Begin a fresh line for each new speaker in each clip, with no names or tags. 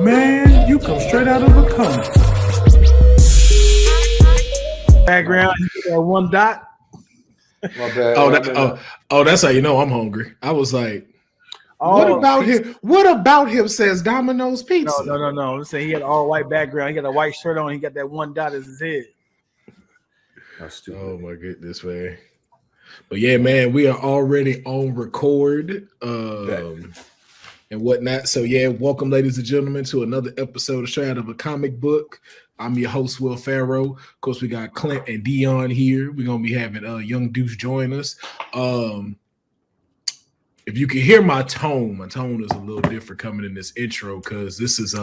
Man, you come straight out of a comic. Background, one dot.
My bad.
Oh, that's how you know I'm hungry. I was like,
what
about him? What about him says Domino's Pizza?
No. I'm saying he had an all white background. He got a white shirt on. He got that one dot as his head.
That's stupid.
Oh my goodness, man. But yeah, man, we are already on record and whatnot. So yeah, welcome, ladies and gentlemen, to another episode of Straight Out of a Comic Book. I'm your host, Will Pharaoh. Of course, we got Clint and Dion here. We're gonna be having Young Deuce join us. If you can hear my tone is a little different coming in this intro because this is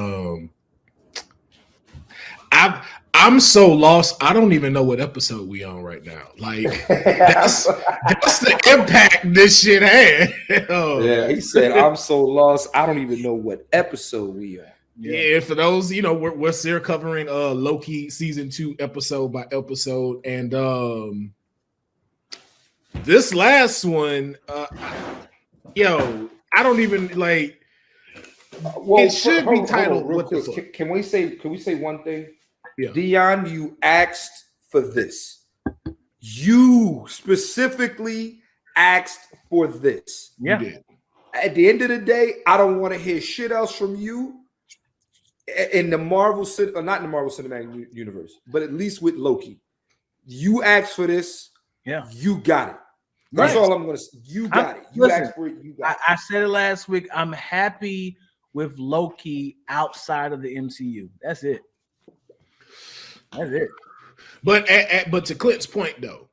I'm so lost. I don't even know what episode we on right now. Like that's the impact this shit had.
Yeah, he said I'm so lost. I don't even know what episode we are.
Yeah, for those, we're still covering Loki season 2 episode by episode, and this last one, I don't even like. Well, it should be titled.
Real quick. Can we say one thing?
Yeah.
Dion, you asked for this. You specifically asked for this.
Yeah.
You did.
At the end of the day, I don't want to hear shit else from you in the Marvel, or not in the Marvel Cinematic Universe, but at least with Loki. You asked for this.
Yeah.
You got it. That's all I'm going to say. You got it. You asked for it. You got it.
I said it last week. I'm happy with Loki outside of the MCU. That's it.
But to Clint's point, though,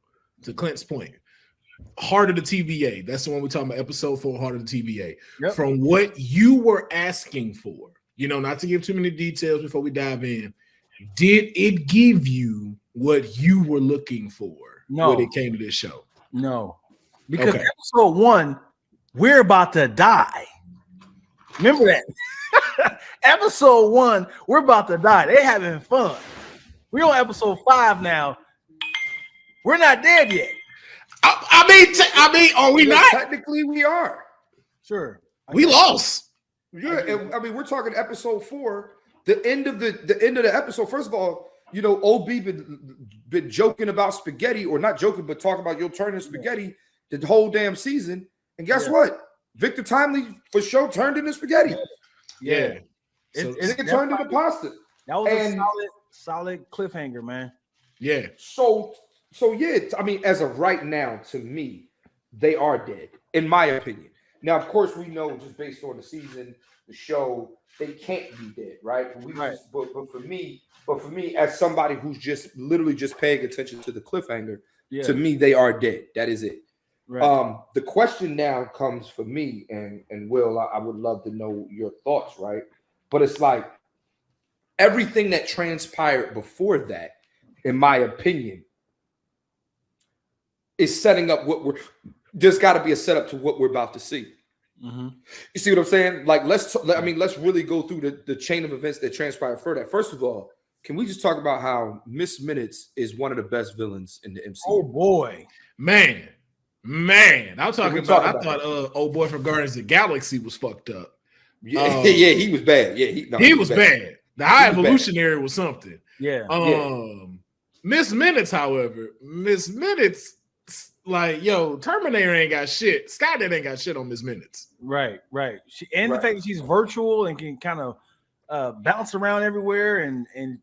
Heart of the TVA. That's the one we're talking about, episode 4, Heart of the TVA.
Yep.
From what you were asking for, not to give too many details before we dive in, did it give you what you were looking for when it came to this show?
No. Because episode 1, we're about to die. Remember that? Episode 1, we're about to die. They're having fun. We're on episode 5 now. We're not dead yet.
I mean, are we not?
Technically, we are.
Sure. We lost.
Yeah, I mean, we're talking episode 4. The end of the episode. First of all, OB been joking about spaghetti, or not joking, but talking about your turn in spaghetti the whole damn season. And guess what? Victor Timely for sure turned into spaghetti.
Yeah.
It turned into pasta.
That was a solid cliffhanger, man.
Yeah.
So yeah, I mean, as of right now, to me, they are dead, in my opinion. Now, of course, we know just based on the season, the show, they can't be dead, right? But for me, as somebody who's just literally just paying attention to the cliffhanger, to me, they are dead. That is it. Right. The question now comes for me, and Will, I would love to know your thoughts, right? But it's like everything that transpired before that, in my opinion, is setting up there's got to be a setup to what we're about to see.
Mm-hmm.
You see what I'm saying? Like, let's really go through the chain of events that transpired for that. First of all, can we just talk about how Miss Minutes is one of the best villains in the MCU?
Oh boy,
man, I'm talking about. I thought old boy from Guardians of the Galaxy was fucked up.
Yeah, he was bad. Yeah,
he was bad. The High Evolutionary was something.
Yeah.
Miss Minutes, however, like, Terminator ain't got shit. Skynet ain't got shit on Miss Minutes.
Right. The fact that she's virtual and can kind of bounce around everywhere, and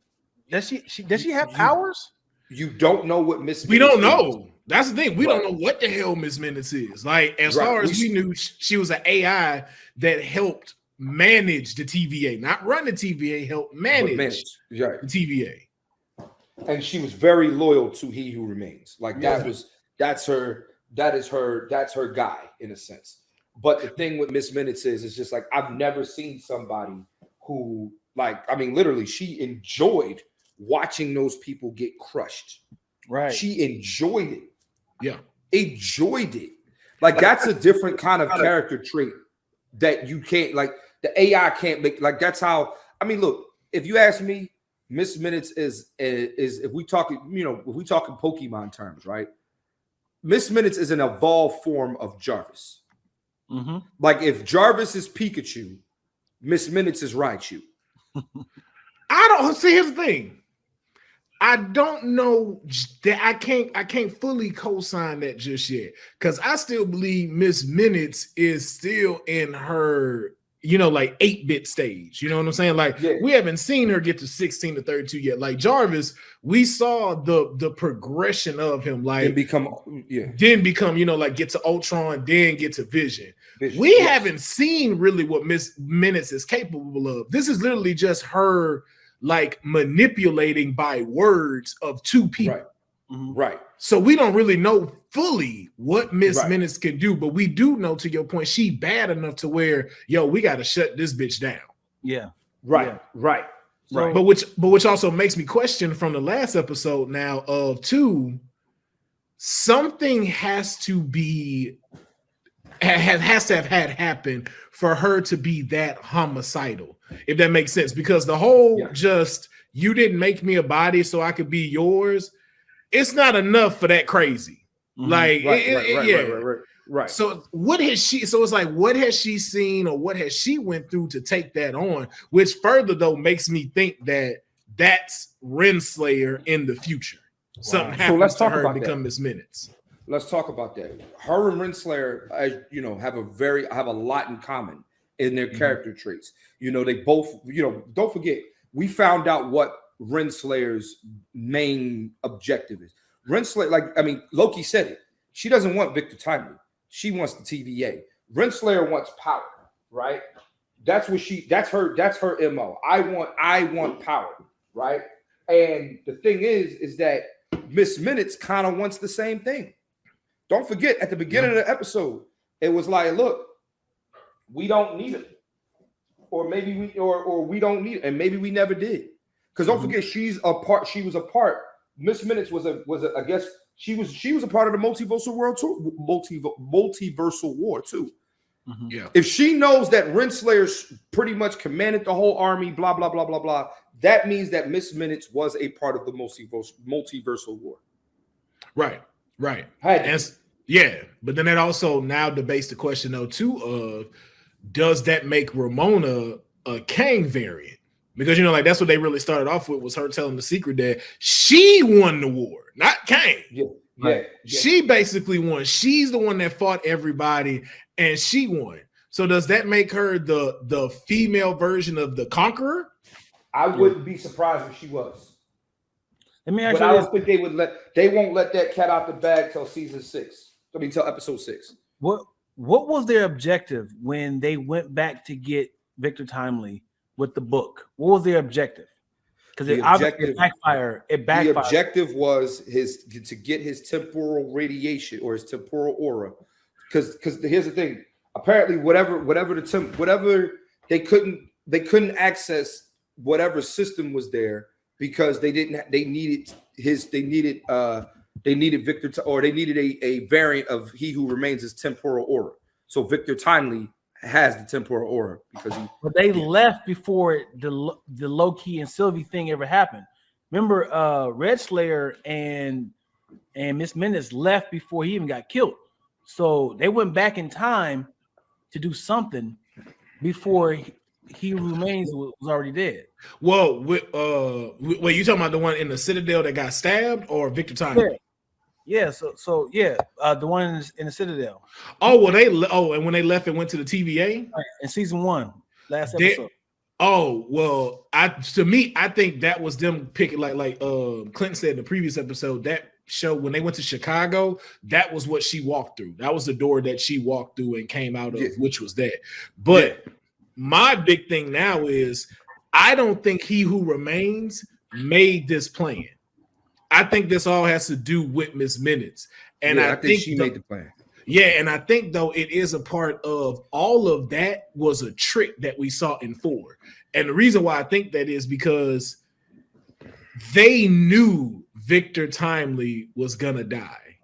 does she have powers?
You don't know what Miss Minutes
We don't know. Is. That's the thing. We don't know what the hell Miss Minutes is. Like, as far as we knew, she was an AI that helped manage the TVA, not run the TVA, help manage the TVA.
And she was very loyal to He Who Remains. Like, that's her guy in a sense. But the thing with Miss Minutes is, it's just like, I've never seen somebody who, like, I mean, literally, she enjoyed watching those people get crushed.
Right.
She enjoyed it.
Yeah.
Enjoyed it. Like, that's a different kind of character trait that you can't, like, the AI can't make. Like, that's how, I mean, look, if you ask me, Miss Minutes is if we talking Pokemon terms, right? Miss Minutes is an evolved form of Jarvis.
Mm-hmm.
Like, if Jarvis is Pikachu, Miss Minutes is Raichu.
I don't see. Here's the thing. I don't know that I can't fully co-sign that just yet because I still believe Miss Minutes is still in her, like 8-bit stage. You know what I'm saying? Like we haven't seen her get to 16 to 32 yet. Like Jarvis, we saw the progression of him, like
then become,
like get to Ultron, then get to Vision. We haven't seen really what Miss Minutes is capable of. This is literally just her like manipulating by words of two people.
Right.
So we don't really know fully what Miss Minutes can do, but we do know, to your point, she bad enough to where, we got to shut this bitch down.
Yeah.
Right.
So, but which also makes me question from the last episode now of 2, something has to have had happen for her to be that homicidal, if that makes sense, because the whole just you didn't make me a body so I could be yours, it's not enough for that crazy. Like right. So what has she, so it's like, what has she seen or what has she went through to take that on, which further though makes me think that that's Renslayer in the future. Something happens, so let's talk to her about become Miss Minutes.
Let's talk about that. Her and Renslayer, have a lot in common in their character traits. They both, don't forget, we found out what Renslayer's main objective is. Renslayer, Loki said it. She doesn't want Victor Timely. She wants the TVA. Renslayer wants power, right? That's her MO. I want power, right? And the thing is that Miss Minutes kind of wants the same thing. Don't forget, at the beginning of the episode, it was like, look, we don't need it. Or maybe we don't need it. And maybe we never did. Because don't forget, she was a part. Miss Minutes was I guess she was a part of the multiversal world too. Multiversal war too.
Yeah.
If she knows that Renslayer pretty much commanded the whole army, blah, blah, blah, blah, blah, that means that Miss Minutes was a part of the multiversal war.
Right. But then that also now debates the question though too of, does that make Ramona a Kang variant? Because that's what they really started off with, was her telling the secret that she won the war, not Kang. She basically won. She's the one that fought everybody and she won. So does that make her the female version of the Conqueror?
I wouldn't be surprised if she was.
Let me
But I don't think they won't let that cat out the bag till season 6. Till episode 6.
What was their objective when they went back to get Victor Timely with the book? What was their objective? Because it backfired. The
objective was to get his temporal radiation or his temporal aura. Because here's the thing. Apparently, whatever they couldn't access whatever system was there because they needed Victor, or they needed a variant of He Who Remains' his temporal aura. So Victor Timely has the temporal aura because
but they left before the Loki and Sylvie thing ever happened. Remember, Renslayer and Miss Minutes left before he even got killed. So they went back in time to do something before He Who Remains was already dead.
Well, wait, you talking about the one in the Citadel that got stabbed, or Victor Timely?
Yeah. The one in the Citadel.
Oh, well, and when they left and went to the TVA
in season 1, last episode.
I think that was them picking, like Clint said in the previous episode, that show when they went to Chicago, that was what she walked through. That was the door that she walked through and came out of, which was that. But my big thing now is, I don't think He Who Remains made this plan. I think this all has to do with Miss Minutes. And I think
she made the plan.
Yeah, and I think though it is a part of all of that was a trick that we saw in 4. And the reason why I think that is because they knew Victor Timely was gonna die.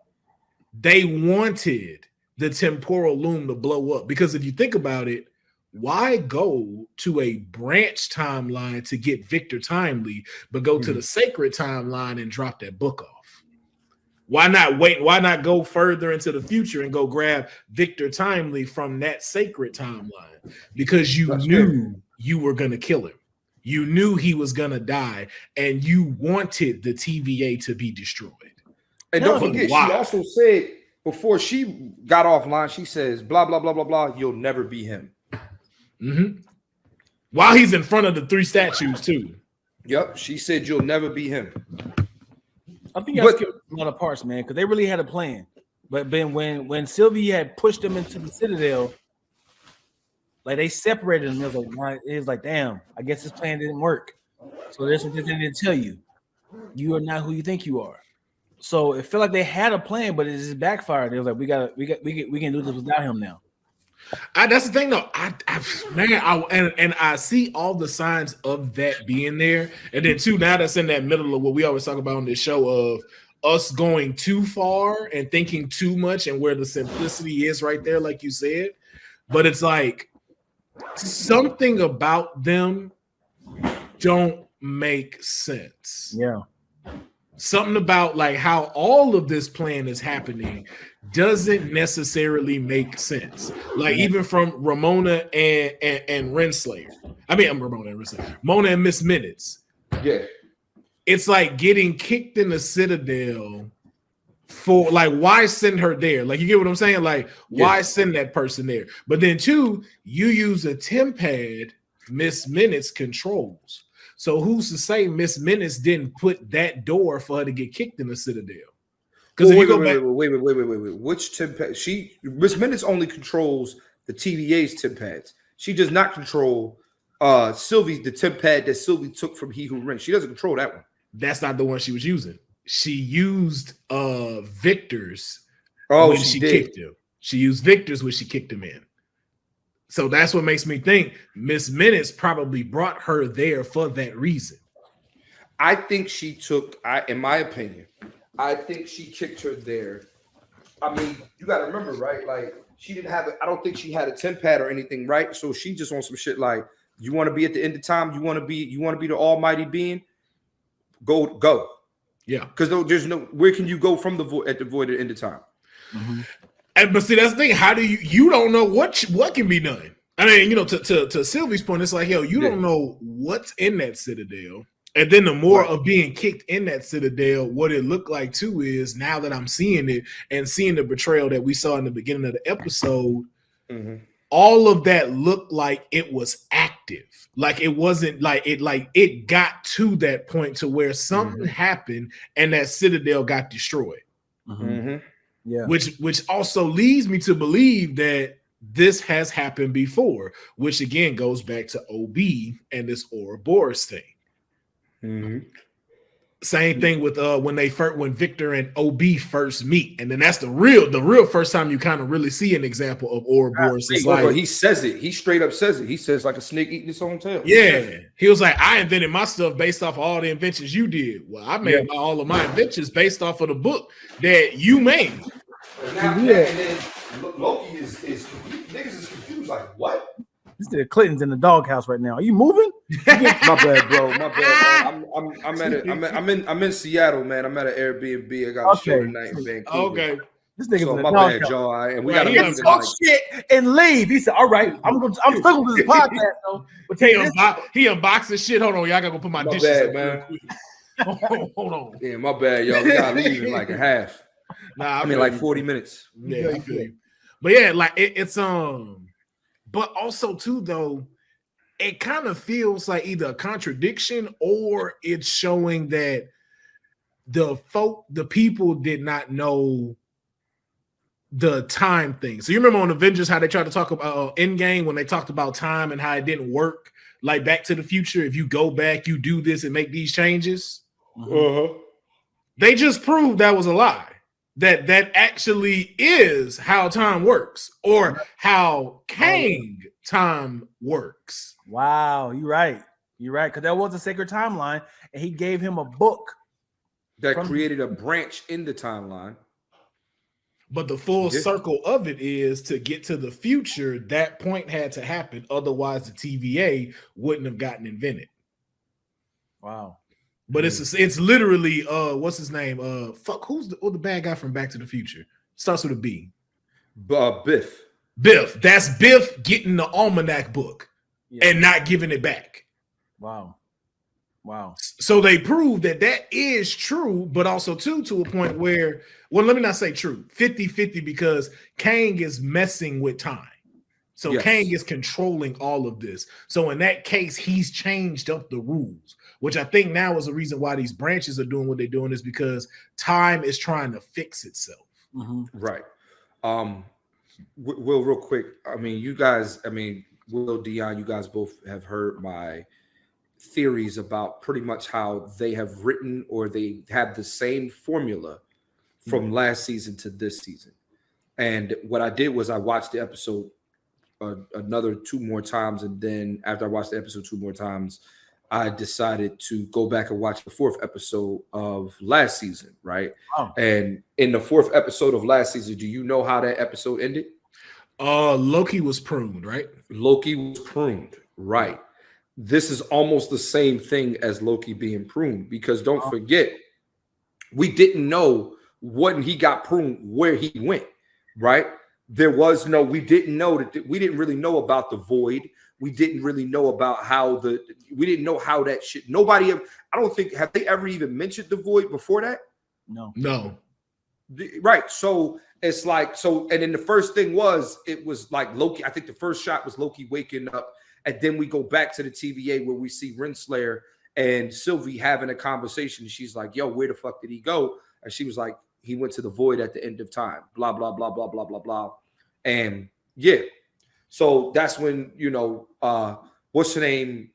They wanted the temporal loom to blow up, because if you think about it, why go to a branch timeline to get Victor Timely, but go to the sacred timeline and drop that book off? Why not wait? Why not go further into the future and go grab Victor Timely from that sacred timeline? Because you knew you were going to kill him. You knew he was gonna die, and you wanted the TVA to be destroyed.
And don't forget, she also said before she got offline, she says, blah, blah, blah, blah, blah, you'll never be him.
Mm-hmm. While he's in front of the 3 statues, too.
Yep, she said you'll never be him.
I think that's a lot of parts, man, because they really had a plan. But then when Sylvie had pushed them into the Citadel, like they separated them. It was like, damn, I guess this plan didn't work. So that's what they didn't tell you. You are not who you think you are. So it felt like they had a plan, but it just backfired. It was like we can do this without him now.
That's the thing, though. I see all the signs of that being there, and then too, now that's in that middle of what we always talk about on this show of us going too far and thinking too much, and where the simplicity is right there, like you said. But it's like something about them don't make sense.
Yeah. Something
about like how all of this plan is happening doesn't necessarily make sense. Like even from Ramona and Renslayer. I mean, I'm Ramona and Renslayer. Mona and Miss Minutes.
Yeah.
It's like getting kicked in the Citadel for like, why send her there? Like, you get what I'm saying? Like, why send that person there? But then two, you use a tempad Miss Minutes controls. So who's to say Miss Minutes didn't put that door for her to get kicked in the Citadel? Because
wait. Which tempad? Miss Minutes only controls the TVA's tempads. She does not control Sylvie's the tempad that Sylvie took from He Who Rings. She doesn't control that one.
That's not the one she was using. She used Victor's
when
she kicked him. She used Victor's when she kicked him in. So that's what makes me think Miss Minutes probably brought her there for that reason.
I think she took, in my opinion, I think she kicked her there. I mean, you got to remember, right? Like, she didn't have I don't think she had a tempad or anything, right? So she just wants some shit like, you want to be at the end of time? You want to be the almighty being? Go. Yeah. Because there's no, where can you go from the void at the void at the end of time?
Mm-hmm. But see, that's the thing. How do you don't know what can be done? I mean, you know, to Sylvie's point, it's like, yo, you don't know what's in that Citadel. And then the more of being kicked in that Citadel, what it looked like too is now that I'm seeing it and seeing the betrayal that we saw in the beginning of the episode, all of that looked like it was active. Like it wasn't like it got to that point to where something happened and that Citadel got destroyed. Yeah. Which also leads me to believe that this has happened before, which again goes back to OB and this Ouroboros thing. Same thing with when Victor and OB first meet, and then that's the real first time you kind of really see an example of Ouroboros.
He says it. He straight up says it. He says like a snake eating its own tail.
Yeah, he was like, I invented my stuff based off of all the inventions you did. Well, I made all of my inventions based off of the book that you made.
And then Loki is niggas is confused. Like, what?
This is Clinton's in the doghouse right now. Are you moving?
My bad, bro. My bad. I'm in Seattle, man. I'm at an Airbnb. I got a show tonight in Vancouver.
Okay.
This nigga's in the
my
doghouse.
bad, y'all. And we gotta
talk shit and leave. He said, "All right, I'm stuck with this podcast though." But
he unboxing shit. Hold on, y'all gotta go put my dishes
bad, man.
Hold on.
Yeah, my bad, y'all. We gotta leave in like a half. I mean, like 40 minutes.
Yeah, I feel you. But yeah, like it's but also too though, it kind of feels like either a contradiction or it's showing that the people did not know the time thing. So you remember on Avengers how they tried to talk about Endgame when they talked about time and how it didn't work, like Back to the Future. If you go back, you do this and make these changes. They just proved that was a lie. That actually is how time works, or how Kang time works.
Wow, you're right. Because that was a sacred timeline, and he gave him a book
that created a branch in the timeline.
But the full circle of it is to get to the future. That point had to happen, otherwise the TVA wouldn't have gotten invented.
Wow.
But it's literally what's his name? Who's the bad guy from Back to the Future? Starts with a B.
Biff.
Biff. That's Biff getting the almanac book and not giving it back.
Wow.
So they proved that is true, but also to a point where, well, let me not say true, 50-50, because Kang is messing with time. So
Yes.
Kang is controlling all of this. So in that case, he's changed up the rules, which I think now is the reason why these branches are doing what they're doing, is because time is trying to fix itself.
Right. Will, real quick, I mean, you guys, Will, Dion, you guys both have heard my theories about pretty much how they have written, or they have the same formula from last season to this season. And what I did was I watched the episode another 2 more times, and then after I watched the episode 2 more times, I decided to go back and watch the 4th episode of last season, right? And in the 4th episode of last season, do you know how that episode ended?
Loki was pruned, right?
Loki was pruned, right? This is almost the same thing as Loki being pruned, because don't forget, we didn't know when he got pruned where he went, right? We didn't know that. We didn't really know about the void. We didn't really know about we didn't know how that shit. Nobody, I don't think, have they ever even mentioned the void before that?
No.
Right. So it's like, and then the first thing it was like Loki. I think the first shot was Loki waking up. And then we go back to the TVA where we see Renslayer and Sylvie having a conversation. She's like, yo, where the fuck did he go? And she was like, he went to the void at the end of time, blah, blah, blah, blah, blah, blah, blah. And yeah, so that's when, what's her name?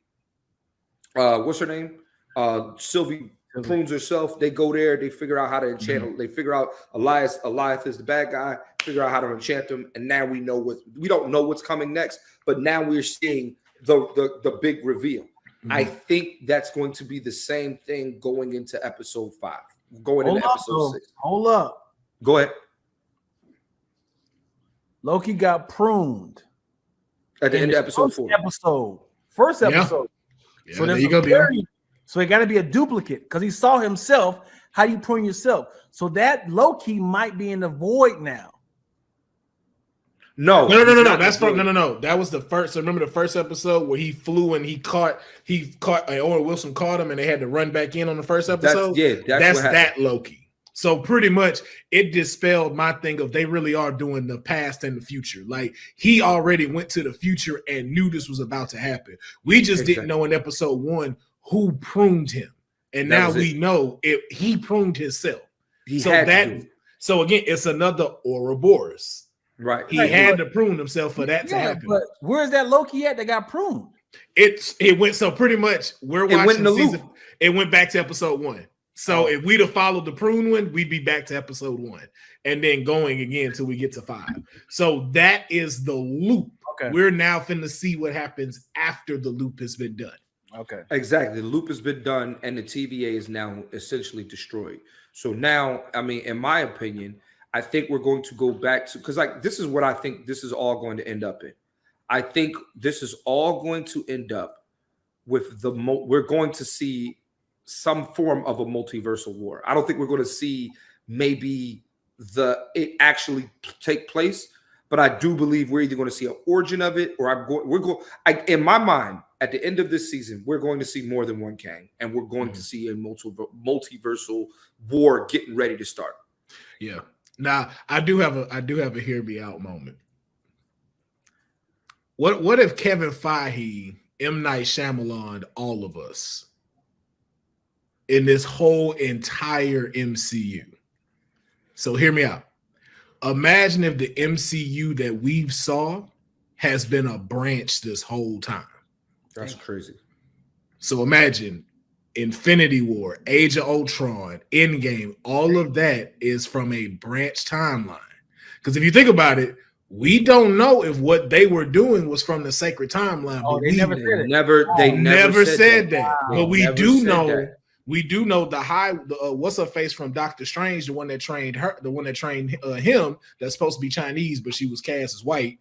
Sylvie prunes herself. They go there, they figure out how to enchant. They figure out Elias is the bad guy, figure out how to enchant him. And now we don't know what's coming next, but now we're seeing the big reveal. I think that's going to be the same thing going into episode 5. Going into episode 6.
Hold up.
Go ahead.
Loki got pruned
at the end of episode 4.
First episode.
Yeah, so there you go,
so it got to be a duplicate, because he saw himself. How do you prune yourself? So that Loki might be in the void now.
No. That was the first. So remember the first episode where he flew and he caught Owen Wilson caught him and they had to run back in on the first episode. That's that Loki. So pretty much it dispelled my thing of they really are doing the past and the future. Like he already went to the future and knew this was about to happen. We just didn't know in episode 1 who pruned him, and now we know he pruned himself. So again, it's another Ouroboros.
Right.
He had to prune himself for that to happen.
But where's that Loki at that got pruned?
It went, so pretty much we're watching season. It went back to episode 1. So if we'd have followed the prune one, we'd be back to episode 1 and then going again till we get to 5. So that is the loop. Okay. We're now finna see what happens after the loop has been done.
Okay.
Exactly. The loop has been done and the TVA is now essentially destroyed. So now, in my opinion, I think we're going to go back to, because this is what I think this is all going to end up in. I think this is all going to end up with we're going to see some form of a multiversal war. I don't think we're going to see maybe it actually take place, but I do believe we're either going to see an origin of it, or in my mind, at the end of this season, we're going to see more than one Kang, and we're going to see a multiversal war getting ready to start.
Yeah. Now, I do have a hear me out moment. What if Kevin Feige, M. Night Shyamalan, all of us in this whole entire MCU? So hear me out. Imagine if the MCU that we've saw has been a branch this whole time.
That's crazy.
So imagine Infinity War, Age of Ultron, Endgame, all of that is from a branch timeline. Because if you think about it, we don't know if what they were doing was from the sacred timeline.
Oh,
but
they
never said that.
Wow.
But we do know the what's her face from Doctor Strange, the one that trained him, that's supposed to be Chinese, but she was cast as white,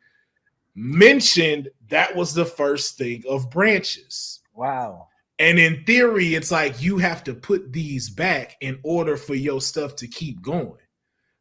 mentioned that was the first thing of branches.
Wow.
And in theory, it's like you have to put these back in order for your stuff to keep going.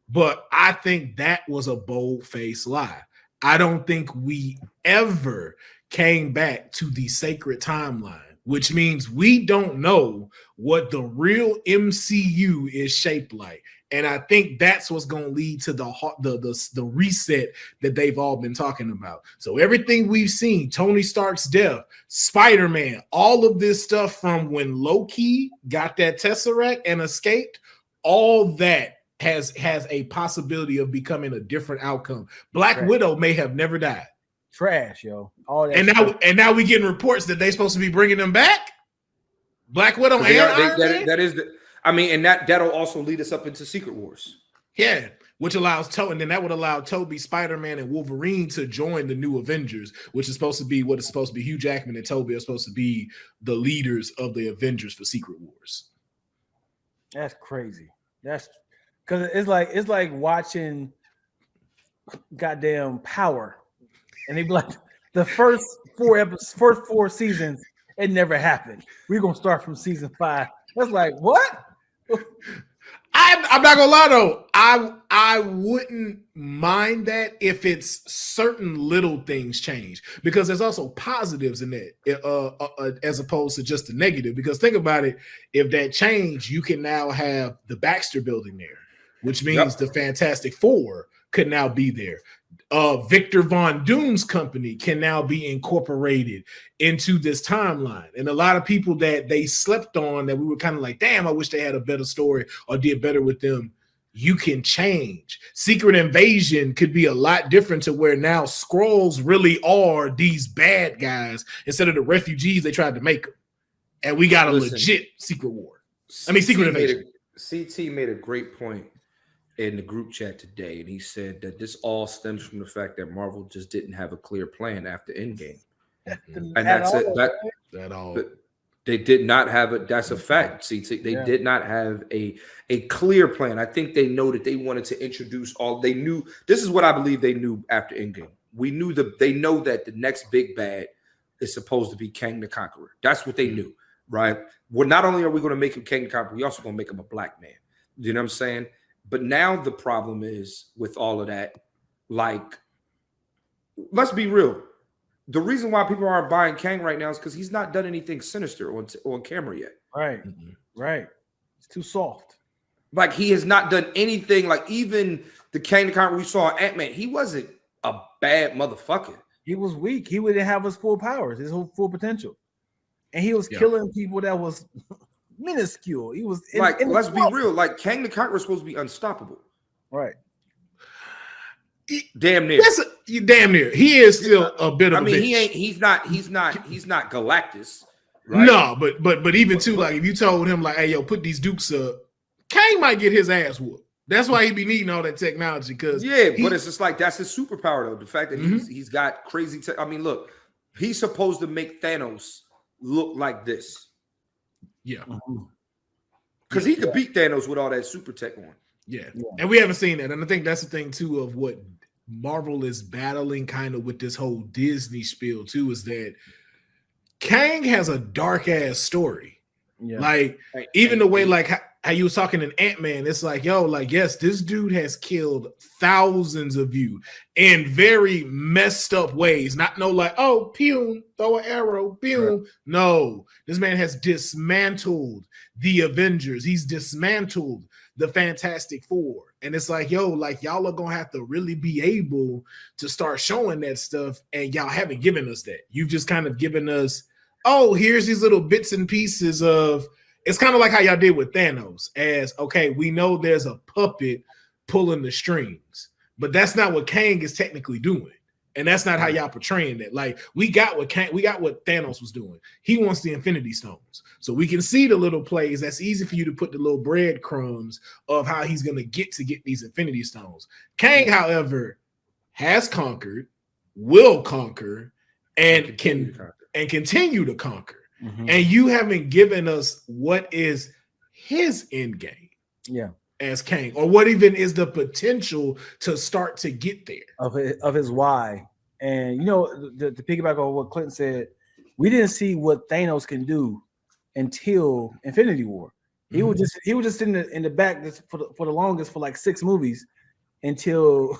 But I think that was a bold-faced lie. I don't think we ever came back to the sacred timeline which means we don't know what the real MCU is shaped like. And I think that's what's going to lead to the reset that they've all been talking about. So everything we've seen, Tony Stark's death, Spider-Man, all of this stuff from when Loki got that Tesseract and escaped, all that has a possibility of becoming a different outcome. Black Widow may have never died.
Trash, yo. All that
and now we getting reports that they're supposed to be bringing them back. Black Widow and Iron Man?
That is the. I mean, and that'll also lead us up into Secret Wars.
Yeah, which allows and then that would allow Toby, Spider-Man, and Wolverine to join the new Avengers, which is supposed to be what it's supposed to be. Hugh Jackman and Toby are supposed to be the leaders of the Avengers for Secret Wars.
That's crazy. That's because it's like watching goddamn Power, and they be like the first four seasons, it never happened. We're gonna start from season 5. That's like what?
I'm not gonna lie though. I wouldn't mind that if it's certain little things change, because there's also positives in that as opposed to just the negative. Because think about it, if that change, you can now have the Baxter building there, which means the Fantastic Four could now be there. Victor Von Doom's company can now be incorporated into this timeline. And a lot of people that they slept on, that we were kind of like, damn, I wish they had a better story or did better with them. You can change. Secret Invasion could be a lot different to where now Skrulls really are these bad guys instead of the refugees they tried to make them. And we got a legit Secret War. Secret Invasion.
CT made a great point in the group chat today, and he said that this all stems from the fact that Marvel just didn't have a clear plan after Endgame. And that's it. That all. They did not have it. That's a fact. CT. They did not have a clear plan. I think they know that they wanted to introduce all. They knew. This is what I believe they knew after Endgame. They know that the next big bad is supposed to be Kang the Conqueror. That's what they knew, right? Well, not only are we going to make him Kang the Conqueror, we also going to make him a black man. You know what I'm saying? But now the problem is with all of that, like, let's be real. The reason why people aren't buying Kang right now is because he's not done anything sinister on camera yet.
Right. Right. It's too soft.
Like, he has not done anything. Like, even the Kang the Conqueror we saw in Ant-Man, he wasn't a bad motherfucker.
He was weak. He wouldn't have his full powers, his whole full potential. And he was killing people that was minuscule. He was
let's be real. Like, Kang the Conqueror is supposed to be unstoppable.
Right.
Damn near.
Damn near. He is still a bit of a bitch.
He's not Galactus. Right?
No, but even too, like, if you told him, like, hey, yo, put these dukes up, Kang might get his ass whooped. That's why he be needing all that technology. Because
but it's just like, that's his superpower though. The fact that he's got crazy I mean, look, he's supposed to make Thanos look like this.
Yeah.
Because he could beat Thanos with all that super tech on.
Yeah. And we haven't seen that. And I think that's the thing too of what Marvel is battling kind of with this whole Disney spiel too, is that Kang has a dark ass story. Yeah. Like, even the way, like, how you was talking in Ant-Man, it's like, yo, like, yes, this dude has killed thousands of you in very messed up ways. Not no like, oh, pew, throw an arrow, pew. Right. No, this man has dismantled the Avengers. He's dismantled the Fantastic Four. And it's like, yo, like, y'all are going to have to really be able to start showing that stuff. And y'all haven't given us that. You've just kind of given us, oh, here's these little bits and pieces of, it's kind of like how y'all did with Thanos, as, okay, we know there's a puppet pulling the strings, but that's not what Kang is technically doing. And that's not how y'all portraying that. Like, we got what Thanos was doing. He wants the Infinity Stones. So we can see the little plays. That's easy for you to put the little breadcrumbs of how he's going to get these Infinity Stones. Kang, however, has conquered, will conquer, and continue to conquer. Mm-hmm. And you haven't given us what is his end game. Yeah. As Kang, or what even is the potential to start to get there
of his why. And, you know, to piggyback on what Clint said, we didn't see what Thanos can do until Infinity War. He was just in the back for the longest, for like 6 movies, until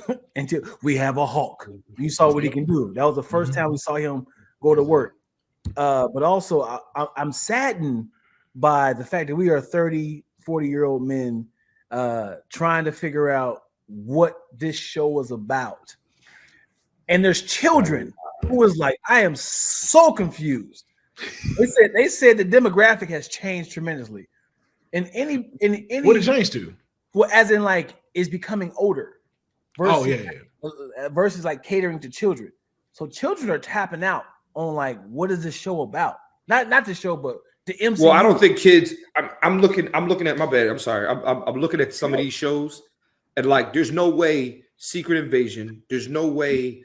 we have a Hulk. You saw what he can do. That was the first time we saw him go to work. But also I'm saddened by the fact that we are 30, 40-year-old men trying to figure out what this show was about. And there's children who is like, I am so confused. They said the demographic has changed tremendously. In any
what it changed to?
Well, as in like is becoming older. Versus, versus like catering to children. So children are tapping out on like, what is this show about? Not the show, but the MCU.
Well, I don't think kids. I'm looking at my bad. I'm sorry. I'm looking at some of these shows, and like, there's no way Secret Invasion. There's no way.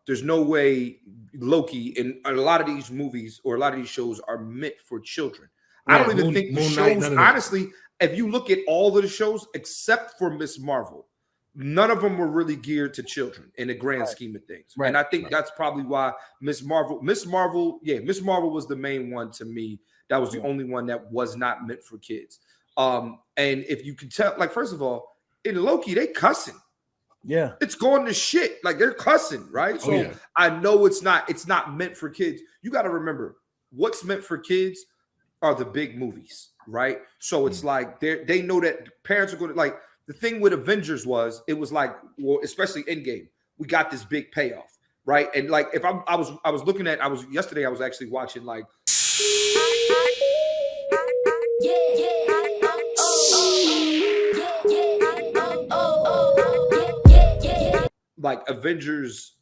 There's no way Loki and a lot of these movies or a lot of these shows are meant for children. I don't even think the shows. Honestly, if you look at all of the shows except for Miss Marvel, none of them were really geared to children in the grand scheme of things. Right. And I think that's probably why Miss Marvel was the main one to me. That was the only one that was not meant for kids. And if you can tell, like, first of all, in Loki, they cussing.
Yeah.
It's going to shit. Like, they're cussing, right? So I know it's not meant for kids. You got to remember, what's meant for kids are the big movies, right? So it's like they know that parents are going to, like, the thing with Avengers was, it was like, well, especially Endgame, we got this big payoff, right? And like, if I was looking at, yesterday I was actually watching like Avengers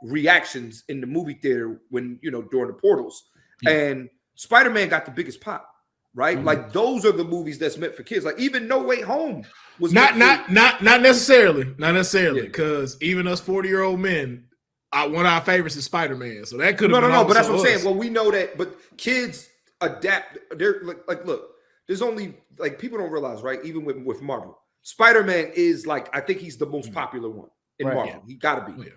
reactions in the movie theater when, during the portals, and Spider-Man got the biggest pop. Right, like those are the movies that's meant for kids. Like even No Way Home was
not necessarily, because even us 40-year-old men, one of our favorites is Spider-Man. So that could have been
but that's what I'm saying. Well, we know that, but kids adapt. They're like, look, there's only like people don't realize, right? Even with Marvel, Spider-Man is like, I think he's the most popular one in Marvel. Yeah. He got to be,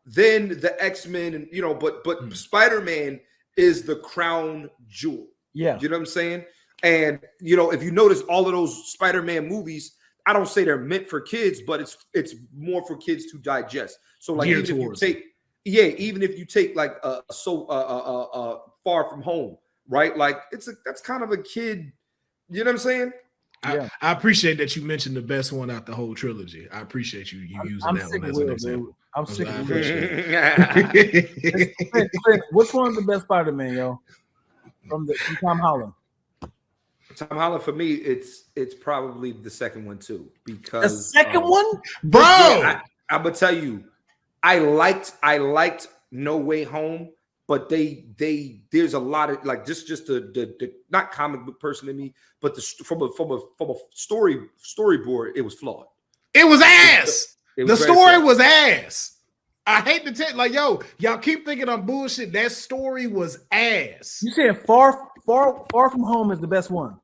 Then the X-Men, and but Spider-Man is the crown jewel.
Yeah.
You know what I'm saying? And, if you notice all of those Spider-Man movies, I don't say they're meant for kids, but it's more for kids to digest. So like, even if you take like Far From Home, right? Like that's kind of a kid, you know what I'm saying?
I appreciate that you mentioned the best one out the whole trilogy. I appreciate you using that one as an example.
I'm sick of it. Which one's the best Spider-Man, yo? From Tom Holland.
Tom Holland, for me, it's probably the second one too. Because
the second one,
bro.
I'm gonna tell you, I liked No Way Home, but there's a lot of like just the not comic book person in me, but from a storyboard, it was flawed.
It was ass. The story was ass. I hate to tell, like, yo, y'all keep thinking I'm bullshit. That story was ass.
You said Far From Home is the best one,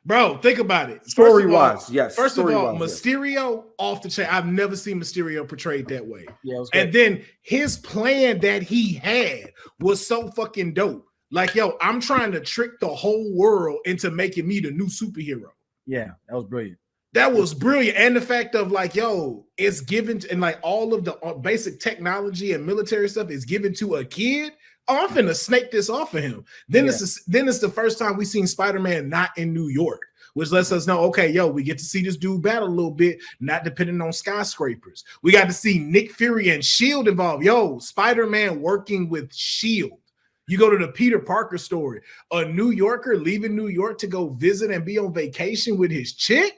bro. Think about it.
Story-wise, yes.
First of all, Mysterio off the chain. I've never seen Mysterio portrayed that way.
Yeah, it was great.
And then his plan that he had was so fucking dope. Like, yo, I'm trying to trick the whole world into making me the new superhero.
Yeah, that was brilliant.
That was brilliant. And the fact of like, yo, it's given to, and like all of the basic technology and military stuff is given to a kid. Oh, I'm finna snake this off of him. Then it's the first time we've seen Spider-Man not in New York, which lets us know, okay, yo, we get to see this dude battle a little bit, not depending on skyscrapers. We got to see Nick Fury and S.H.I.E.L.D. involved. Yo, Spider-Man working with S.H.I.E.L.D. You go to the Peter Parker story, a New Yorker leaving New York to go visit and be on vacation with his chick.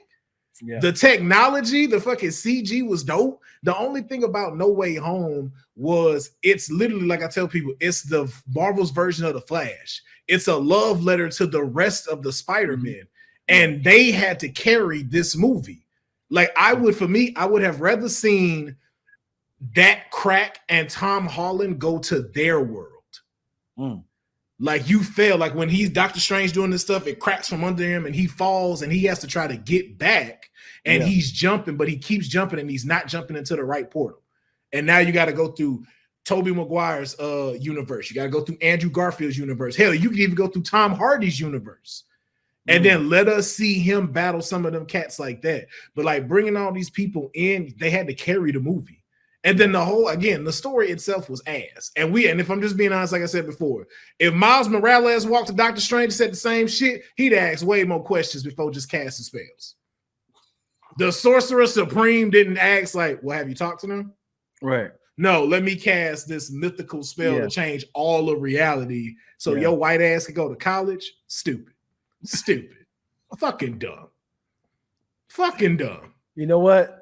Yeah. The technology, the fucking CG was dope. The only thing about No Way Home was it's literally, like I tell people, it's the Marvel's version of the Flash. It's a love letter to the rest of the Spider-Man. And they had to carry this movie. Like I would have rather seen that crack and Tom Holland go to their world. Like you feel like when he's Doctor Strange doing this stuff, it cracks from under him and he falls and he has to try to get back and he's jumping, but he keeps jumping and he's not jumping into the right portal. And now you got to go through Tobey Maguire's universe. You got to go through Andrew Garfield's universe. Hell, you can even go through Tom Hardy's universe. And then let us see him battle some of them cats like that. But like bringing all these people in, they had to carry the movie. And then the story itself was ass. And if I'm just being honest, like I said before, if Miles Morales walked to Doctor Strange and said the same shit, he'd ask way more questions before just casting spells. The Sorcerer Supreme didn't ask, like, well, have you talked to them?
Right.
No, let me cast this mythical spell to change all of reality so your white ass can go to college. Stupid. Fucking dumb.
You know what?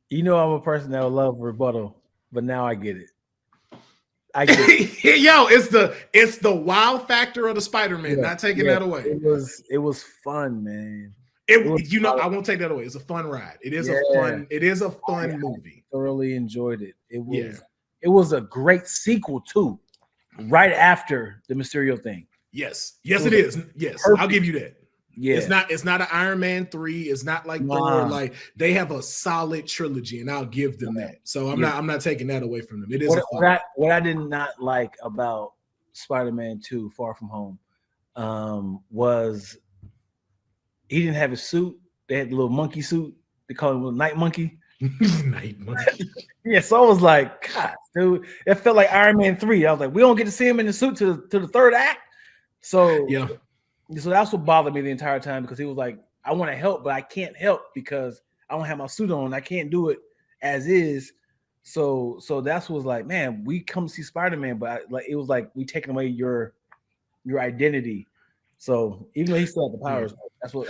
You know I'm a person that will love rebuttal, but now I get it.
Yo, it's the wow factor of the Spider-Man. Not taking that away.
It was fun, man.
I won't take that away. It's a fun ride. It is a fun movie.
I thoroughly enjoyed it. It was a great sequel too, right after the Mysterio thing.
Yes, it is. Yes, perfect. I'll give you that. Yeah, it's not an Iron Man 3. It's not like Thor. Like they have a solid trilogy, and I'll give them that. So I'm not taking that away from them. It is
what I did not like about Spider-Man 2: Far From Home was he didn't have his suit. They had the little monkey suit. They call him Night Monkey.
Night Monkey.
Yeah, so I was like, God, dude, it felt like Iron Man 3. I was like, we don't get to see him in the suit to the third act. So yeah. So that's what bothered me the entire time because he was like, I want to help, but I can't help because I don't have my suit on. I can't do it as is. So that's what was like, man, we come to see Spider-Man, but it was like we taking away your identity. So even though he still had the powers, that's what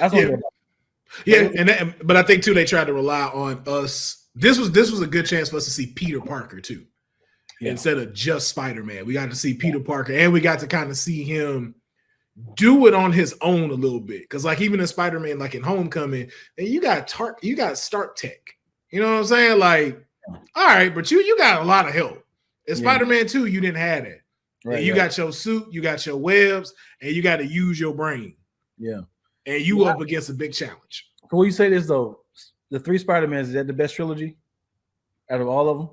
but I think too they tried to rely on us. This was a good chance for us to see Peter Parker too, instead of just Spider-Man. We got to see Peter Parker, and we got to kind of see him do it on his own a little bit. Because like even in Spider-Man, like in Homecoming, and you got Stark Tech. You know what I'm saying? Like, all right, but you got a lot of help. In Spider-Man 2, you didn't have that. Right, you got your suit, you got your webs, and you got to use your brain.
Yeah.
And you up against a big challenge.
So will you say this though? The 3 Spider-Mans, is that the best trilogy out of all of them?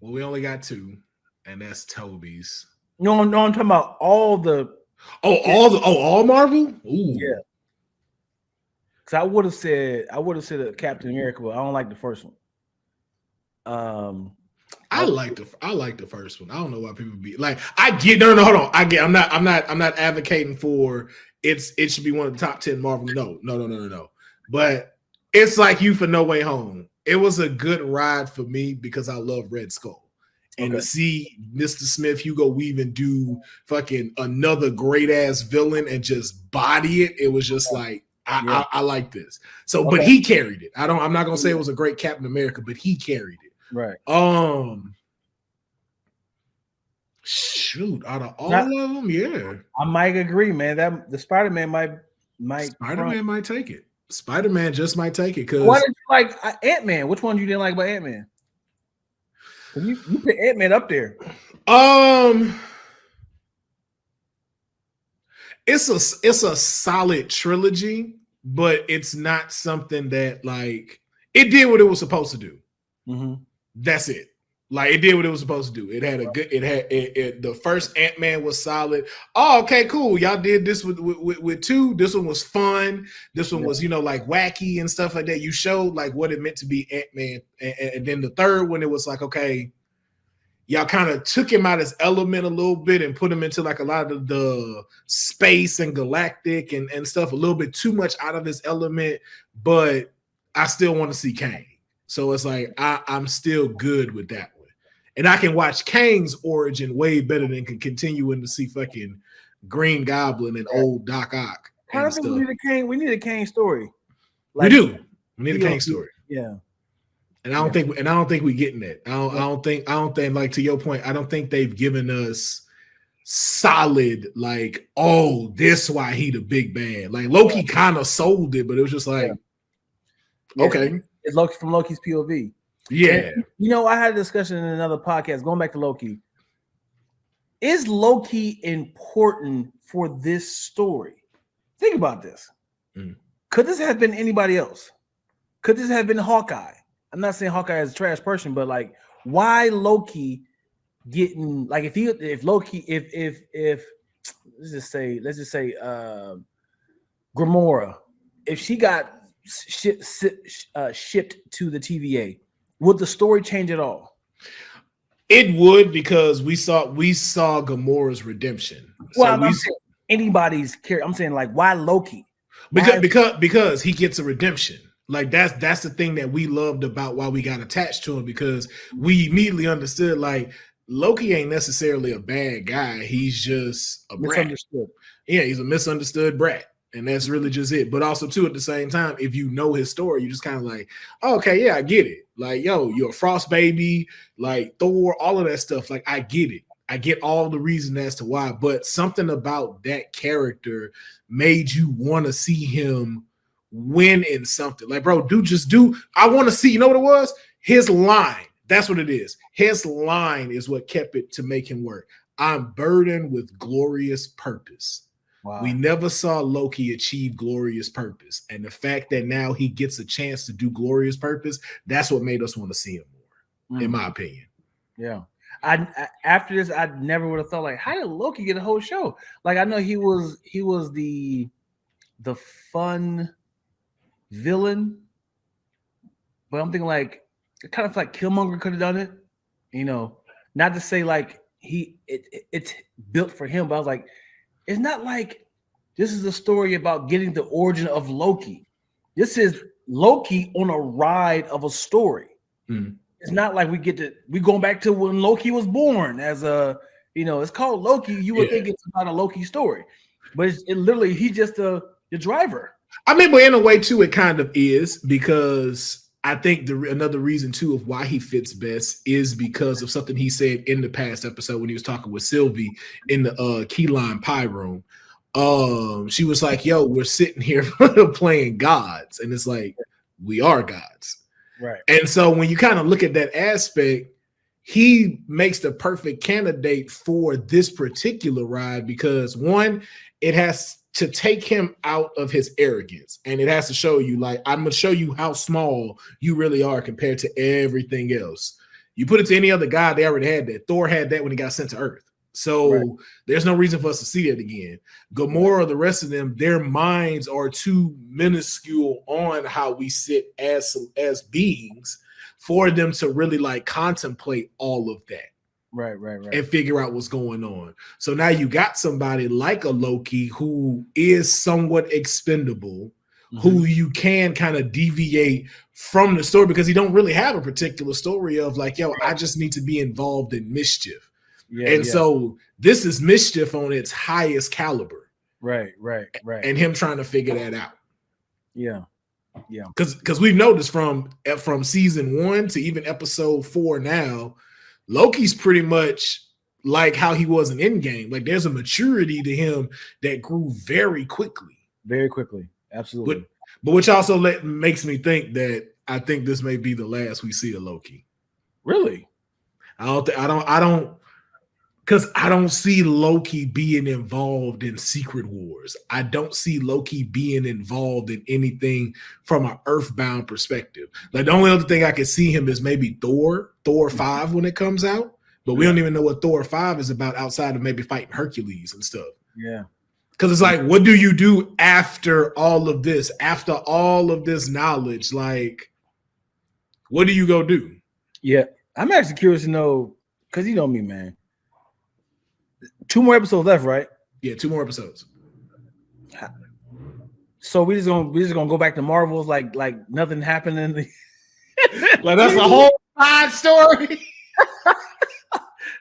Well, we only got 2, and that's Toby's.
No, I'm talking about all the.
All Marvel? Ooh.
Yeah. Because I would have said Captain America, but I don't like the first one.
I like the first one. I don't know why people be like. I get no. Hold on. I'm not advocating for it should be one of the top 10 Marvel. No. But it's like you for No Way Home. It was a good ride for me because I love Red Skull. And to see Mr. Smith, Hugo Weaving do fucking another great ass villain and just body it, it was just like I like this. So, but he carried it. I'm not gonna say it was a great Captain America, but he carried it.
Right.
Shoot, out of all of them, yeah,
I might agree, man. That the Spider-Man might
take it. Spider-Man just might take it. Because
why did you like Ant-Man? Which one you didn't like about Ant-Man? You put Ant-Man up there.
It's a solid trilogy, but it's not something that like it did what it was supposed to do.
Mm-hmm.
That's it. Like it did what it was supposed to do. It had a good. The first Ant-Man was solid. Oh, okay, cool. Y'all did this with 2. This one was fun. This one was like wacky and stuff like that. You showed like what it meant to be Ant-Man, and then the third one it was like okay, y'all kind of took him out his element a little bit and put him into like a lot of the space and galactic and stuff. A little bit too much out of his element, but I still want to see Kang. So it's like I'm still good with that one. And I can watch Kang's origin way better than can continuing to see fucking Green Goblin and old Doc Ock.
I don't think we need a Kang. We need a Kang story.
Like, we do. We need a Kang story.
Yeah.
And I don't think we're getting that. I don't think like to your point, I don't think they've given us solid like, oh, this why he the big bad. Like Loki kind of sold it, but it was just like okay.
It's Loki from Loki's POV.
Yeah.
And, I had a discussion in another podcast going back to Loki. Is Loki important for this story? Think about this. Could this have been anybody else? Could this have been Hawkeye? I'm not saying Hawkeye is a trash person, but like, why Loki getting like if Loki let's just say Gamora, if she got shipped to the TVA, Would the story change at all?
It would, because we saw Gamora's redemption.
Well, I'm saying anybody's character. I'm saying, like, why Loki?
Because he gets a redemption. Like that's the thing that we loved about why we got attached to him, because we immediately understood, like, Loki ain't necessarily a bad guy. He's just a misunderstood brat. Yeah, he's a misunderstood brat. And that's really just it. But also, too, at the same time, if you know his story, you just kind of like, oh, okay, yeah, I get it. Like, yo, you're a Frost baby, like Thor, all of that stuff. Like, I get it. I get all the reason as to why. But something about that character made you want to see him win in something. Like, bro, I want to see, you know what it was? His line. That's what it is. His line is what kept it to make him work. I'm burdened with glorious purpose. Wow. We never saw Loki achieve glorious purpose. And the fact that now he gets a chance to do glorious purpose, that's what made us want to see him more, in my opinion.
Yeah. I after this, I never would have thought, like, how did Loki get a whole show? Like, I know he was the fun villain, but I'm thinking, like, it kind of like Killmonger could have done it, you know, not to say like it's built for him, but I was like, it's not like this is a story about getting the origin of Loki. This is Loki on a ride of a story. It's not like we going back to when Loki was born as a, you know, it's called Loki. You would think it's about a Loki story, but it literally, he's just the driver.
I mean, but in a way too, it kind of is, because I think another reason too of why he fits best is because of something he said in the past episode when he was talking with Sylvie in the key lime pie room. She was like, yo, we're sitting here playing gods. And it's like, we are gods.
Right.
And so when you kind of look at that aspect, he makes the perfect candidate for this particular ride, because one, it has to take him out of his arrogance, and it has to show you, like, I'm going to show you how small you really are compared to everything else. You put it to any other god, they already had that. Thor had that when he got sent to Earth. So there's no reason for us to see that again. Gamora, the rest of them, their minds are too minuscule on how we sit as beings for them to really like contemplate all of that.
Right.
And figure out what's going on. So now you got somebody like a Loki who is somewhat expendable, who you can kind of deviate from the story, because he don't really have a particular story of like, yo, I just need to be involved in mischief. So this is mischief on its highest caliber.
Right.
And him trying to figure that out.
Yeah.
Because we've noticed from season 1 to even episode 4 now, Loki's pretty much like how he was in Endgame. Like, there's a maturity to him that grew very quickly.
Absolutely.
But which also makes me think that I think this may be the last we see of Loki.
Really?
Because I don't see Loki being involved in Secret Wars. I don't see Loki being involved in anything from an Earthbound perspective. Like, the only other thing I can see him is maybe Thor 5 when it comes out. But we don't even know what Thor 5 is about outside of maybe fighting Hercules and stuff.
Yeah.
Because it's like, what do you do after all of this? After all of this knowledge, like, what do you go do?
Yeah. I'm actually curious to know, because you know me, man. 2 more episodes left, right?
Yeah, 2 more episodes.
So we just gonna go back to Marvels like nothing happened in the
like that's a whole side story.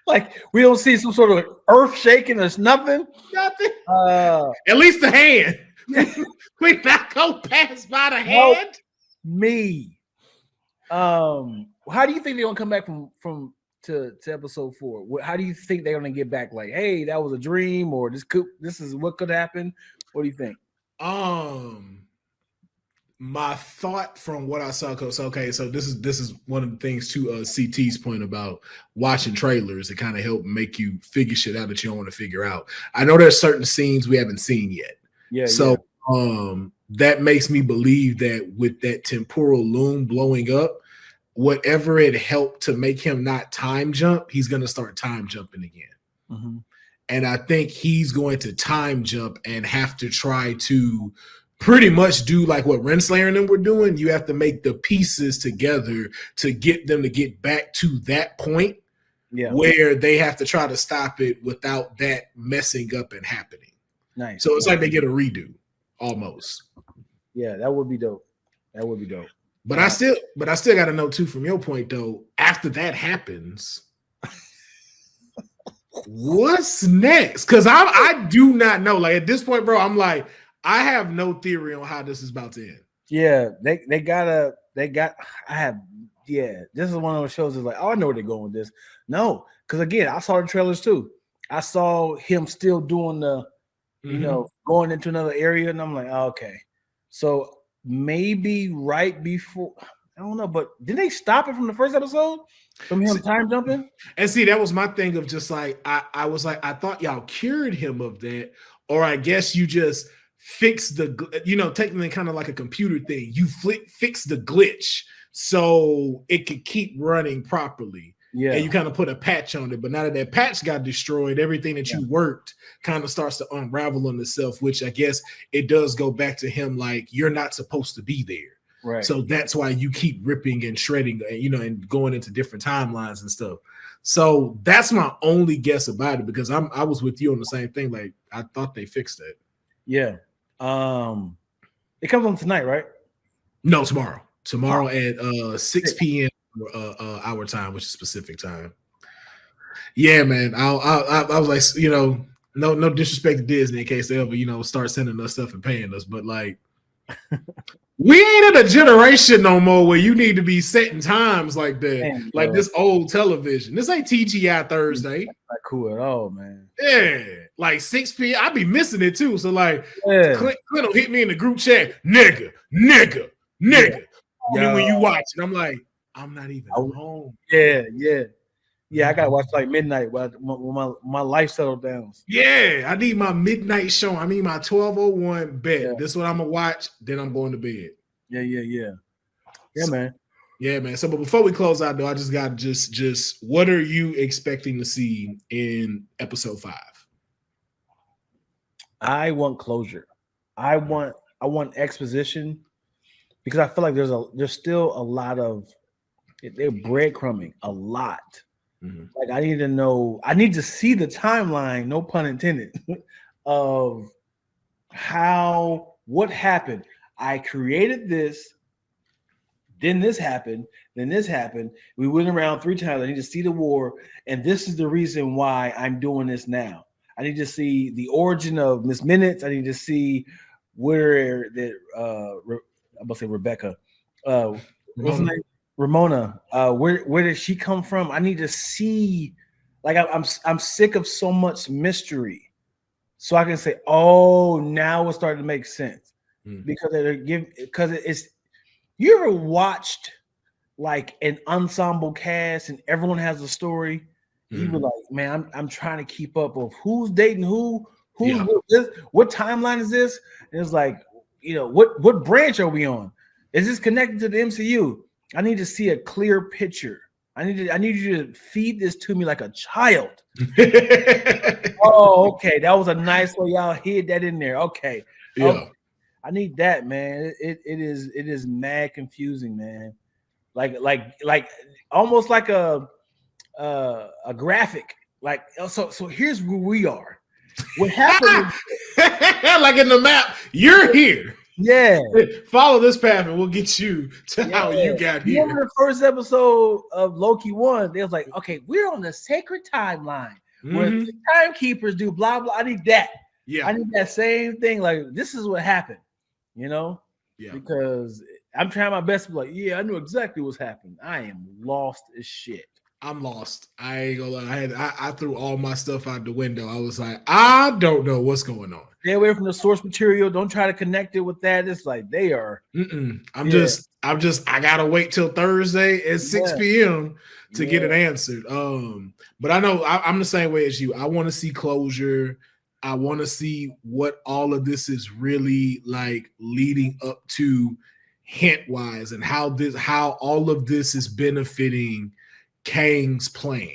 Like, we don't see some sort of earth shaking. There's nothing.
At least the hand. We not go past by the hand.
Me. How do you think they're gonna come back from to episode 4? How do you think they're gonna get back? Like, hey, that was a dream, or this is what could happen? What do you think?
My thought from what I saw, so this is one of the things to CT's point about watching trailers that kind of help make you figure shit out that you don't want to figure out. I know there's certain scenes we haven't seen yet. That makes me believe that with that temporal loom blowing up, whatever it helped to make him not time jump, he's going to start time jumping again. And I think he's going to time jump and have to try to pretty much do like what Renslayer and them were doing. You have to make the pieces together to get them to get back to that point where they have to try to stop it without that messing up and happening.
Nice.
So it's like they get a redo almost.
Yeah, that would be dope. That would be dope.
But I still got to know too, from your point though, after that happens, what's next? Because I do not know. Like at this point, bro, I'm like, I have no theory on how this is about to end.
Yeah, this is one of those shows that's like, oh, I know where they're going with this. No, because again, I saw the trailers too. I saw him still doing the, going into another area, and I'm like, oh, okay. So maybe right before, I don't know, but did they stop it from the first episode? From him time jumping?
And see, that was my thing of just like, I was like, I thought y'all cured him of that, or I guess you just fix the, technically kind of like a computer thing. You fix the glitch so it could keep running properly. Yeah. And you kind of put a patch on it. But now that patch got destroyed, everything that you worked kind of starts to unravel on itself, which I guess it does go back to him like, you're not supposed to be there.
Right.
So that's why you keep ripping and shredding, and going into different timelines and stuff. So that's my only guess about it, because I was with you on the same thing. Like, I thought they fixed that.
Yeah. It comes on tonight, right?
No, tomorrow. Tomorrow at 6 p.m. Our time, which is Pacific time. Yeah, man. I was like, no disrespect to Disney in case they ever, start sending us stuff and paying us, but like, we ain't in a generation no more where you need to be setting times like that. Man, like this old television. This ain't TGI Thursday.
That's not cool at all, man.
Yeah, like 6 p.m. I be missing it too. So like, Clint will hit me in the group chat, nigga. Yeah. And when you watch it, I'm like, I'm not even home.
Yeah, I gotta watch like midnight when my life settled down.
Yeah, I need my midnight show. I mean my 12:01 bed. Yeah. This is what I'm gonna watch. Then I'm going to bed.
Yeah,
so,
man.
Yeah, man. So, but before we close out, though, I just got just what are you expecting to see in episode 5?
I want closure. I want exposition, because I feel like there's still a lot of, they're breadcrumbing a lot. Mm-hmm. Like I need to see the timeline, no pun intended, of what happened. I created this, then this happened, we went around 3 times. I need to see the war, and this is the reason why I'm doing this now. I need to see the origin of Miss Minutes. I need to see where that I'm gonna say Rebecca. What's her name? Ramona. Where did she come from? I need to see. Like I'm sick of so much mystery, so I can say, oh, now it's starting to make sense. Because it's. You ever watched like an ensemble cast and everyone has a story? You were like, man, I'm trying to keep up of who's dating who's what timeline is this? And it's like, what branch are we on? Is this connected to the MCU? I need to see a clear picture. I need you to feed this to me like a child. Oh, okay. That was a nice way y'all hid that in there. Okay.
Yeah.
Okay. I need that, man. It is mad confusing, man. Like almost like a graphic. Like so here's where we are. What happened?
Like in the map, you're here.
Yeah.
Follow this path and we'll get you to how you got here.
Remember the first episode of Loki 1? They was like, okay, we're on the sacred timeline where the timekeepers do blah blah. I need that. Yeah. I need that same thing. Like, this is what happened, Yeah. Because I'm trying my best to be like, yeah, I know exactly what's happened. I am lost as shit.
I'm lost. I ain't gonna lie. I threw all my stuff out the window. I was like, I don't know what's going on.
Stay away from the source material. Don't try to connect it with that. It's like they are.
I gotta wait till Thursday at 6 p.m. to get it answered. But I know I'm the same way as you. I want to see closure. I want to see what all of this is really like leading up to, hint wise, and how all of this is benefiting Kang's plan.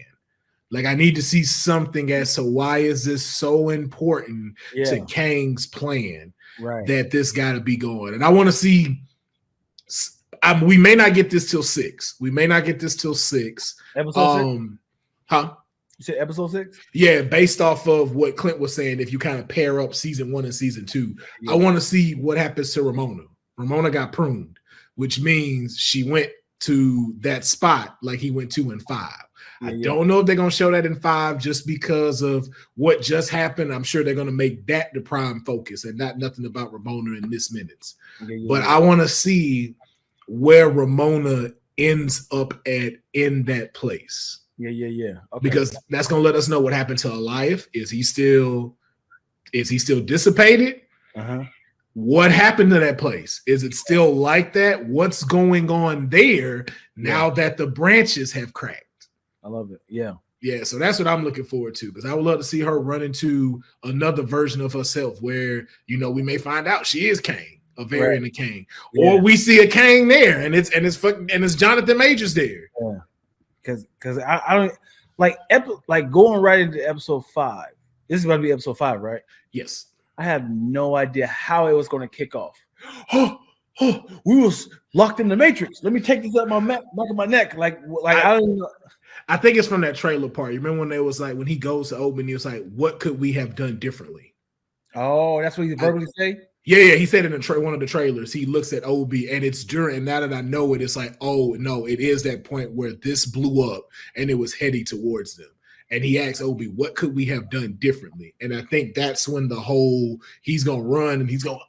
Like, I need to see something as to why is this so important to Kang's plan. that this got to be going. And I want to see. We may not get this till 6.
Episode 6.
Huh?
You said episode 6?
Yeah, based off of what Clint was saying, if you kind of pair up season 1 and season 2, I want to see what happens to Ramona. Ramona got pruned, which means she went to that spot like he went to in 5. I don't know if they're going to show that in 5 just because of what just happened. I'm sure they're going to make that the prime focus and not nothing about Ramona in this minutes. But I want to see where Ramona ends up at in that place.
Okay.
Because that's going to let us know what happened to her life. Is he still dissipated? What happened to that place? Is it still like that? What's going on there now that the branches have cracked?
I love it. Yeah,
so that's what I'm looking forward to, because I would love to see her run into another version of herself where, we may find out she is Kang, a variant of Kang, or we see a Kang there and it's Jonathan Majors there.
Yeah, because I don't like going right into episode 5. This is about to be episode 5, right?
Yes.
I have no idea how it was going to kick off. We was locked in the Matrix. Let me take this up my back of my neck. Like I don't know.
I think it's from that trailer part. You remember when they was like, when he goes to open, he was like, "What could we have done differently?"
Oh, that's what he verbally say.
Yeah. He said in one of the trailers. He looks at Obi, and it's during. And now that I know it, it's like, oh no, it is that point where this blew up and it was heading towards them. And he asks Obi, "What could we have done differently?" And I think that's when he's gonna run and he's gonna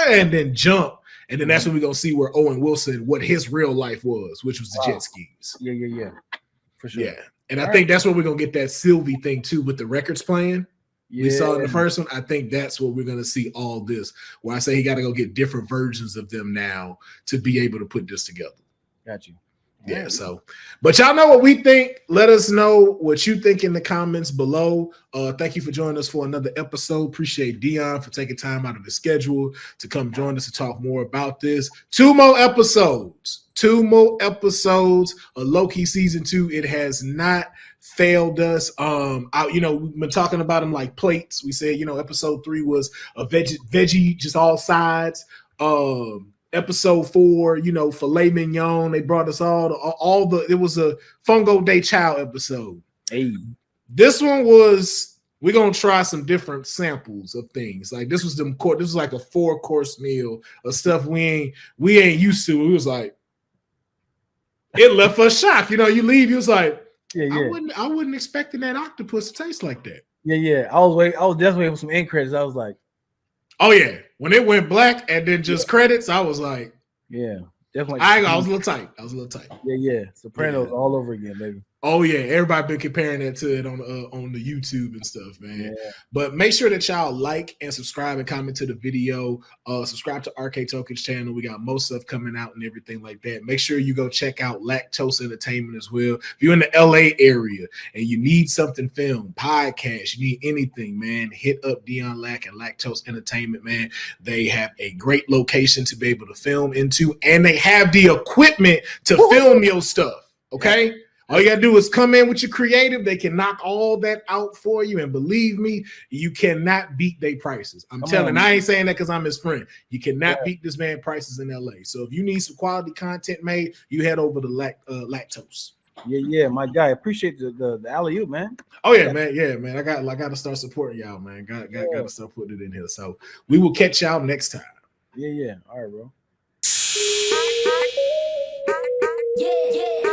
and then jump. And then that's when we're going to see where Owen Wilson, what his real life was, which was the jet skis.
Yeah. For sure.
Yeah. And I think that's where we're going to get that Sylvie thing too with the records playing. We saw in the first one. I think that's where we're going to see all this, where I say he got to go get different versions of them now to be able to put this together.
Got you.
Yeah, so, but y'all know what we think. Let us know what you think in the comments below. Thank you for joining us for another episode. Appreciate Dion for taking time out of his schedule to come join us to talk more about this. 2 more episodes of Loki season 2. It has not failed us. We've been talking about them like plates. We said, episode 3 was a veggie, just all sides. Episode 4, filet mignon. They brought us all the. It was a Fungo de Chao episode.
Hey,
this one was. We're gonna try some different samples of things. Like this was This was like a 4-course meal of stuff we ain't used to. It was like it left us shocked. You leave. You was like, I wouldn't expecting that octopus to taste like that.
Yeah. I was definitely waiting for some end credits. I was like,
oh yeah, when it went black and then just credits, I was like,
yeah, definitely.
I was a little tight.
Yeah. Sopranos all over again, baby.
Oh yeah, everybody been comparing that to it on the YouTube and stuff, man.
Yeah.
But make sure that y'all like and subscribe and comment to the video. Subscribe to RK Token's channel. We got most stuff coming out and everything like that. Make sure you go check out Lactose Entertainment as well. If you're in the LA area and you need something filmed, podcast, you need anything, man, hit up Dion Lack and Lactose Entertainment, man. They have a great location to be able to film into, and they have the equipment to film your stuff. Okay. Yeah. All you got to do is come in with your creative. They can knock all that out for you. And believe me, you cannot beat their prices. I ain't saying that because I'm his friend. You cannot beat this man prices in LA. So if you need some quality content made, you head over to Lactose.
Yeah, my guy. Appreciate the alley-oop, man.
Oh yeah, man. Yeah, man. I got to start supporting y'all, man. Got to start putting it in here. So we will catch y'all next time.
Yeah. All right, bro.
Yeah.